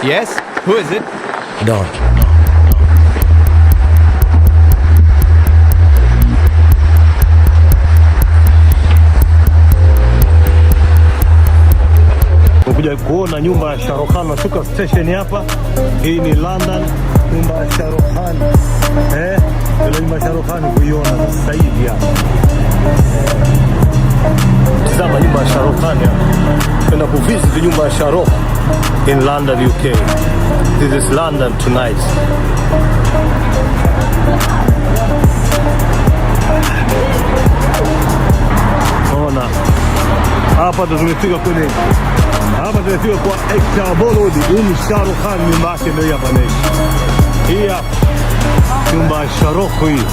Yes, who is it? Don. Kuja kuona nyumba ya Shah Rukh Khan, nashuka station hapa. Hii ni London, nyumba ya Shah Rukh Khan. Ile nyumba ya Shah Rukh Khan kuiona sasa hivi hapa. Tazama nyumba ya Shah Rukh Khan hapa. Kwenda kuvisit nyumba ya Shah Rukh in London, UK. This is London tonight. Ona hapa tumefika kwenye tumefika kwa Ekta Bollywood. Hii ni Shah Rukh Khan, nyumba yake ndio hapa naishi. Hii hapa nyumba ya Shah Rukh hii.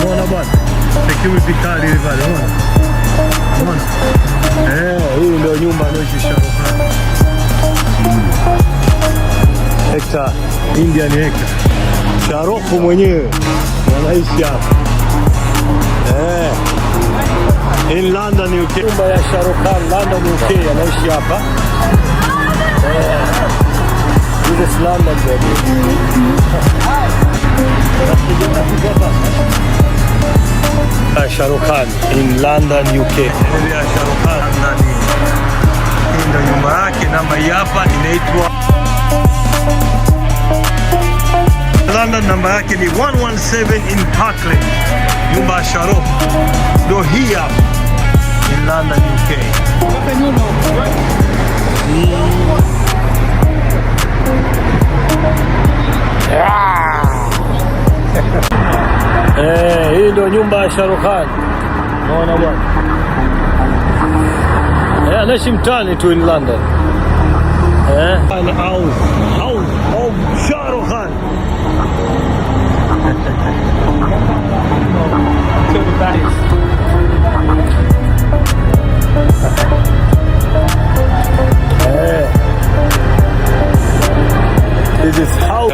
Unaona bwana? Security card ile pale, unaona? Unaona? Hii ndio nyumba anaishi Shah Rukh Khan. Ekta, Indian Ekta. Shah Rukh mwenyewe anaishi hapa. In London, UK. Nyumba ya Shah Rukh Khan, London, UK, anaishi hapa. This is London, baby. Shah Rukh Khan in London, UK. Ya Shah Rukh Khan ndani. Hii ndio nyumba yake, namba hapa inaitwa London, namba yake ni 117 in Park Lane. Nyumba ya Shah Rukh ndio hii hapa in London, UK. Hii ndio nyumba ya Shah Rukh Khan. Unaona bwana? Anaishi mtaani tu in London. Au Shah Rukh Khan. This is how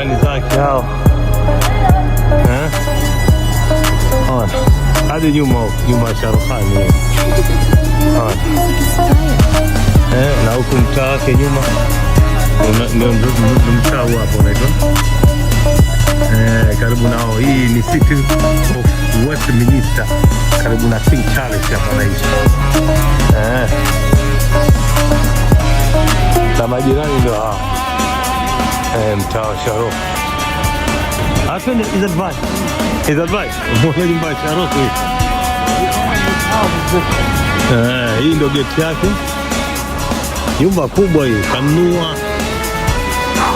hadi nyumba ya Shah Rukh Khan na huku mtaa wake nyuma ndio mtaa hapo unaitwa karibu nao. Hii ni City of Westminster, karibu na King Charles hapa naishi. Na majirani ndio hao. Mtaa wa Shah Rukh. After is advice. Mbona nyumba ya Shah Rukh hii? Hii ndio gate yake. Nyumba kubwa hii, kanunua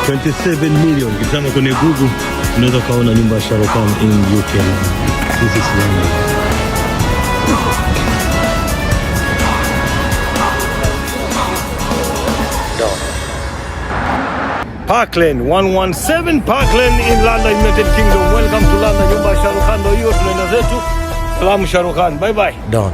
27 million. Kitama kwenye Google unaweza kaona nyumba ya Shah Rukh Khan in UK. This is London. Park Lane, 117 Park Lane in London, United Kingdom. Welcome to London. Nyumba ya Shah Rukh Khan ndio hiyo, tunaenda zetu. Salamu Shah Rukh Khan. Bye bye. Don.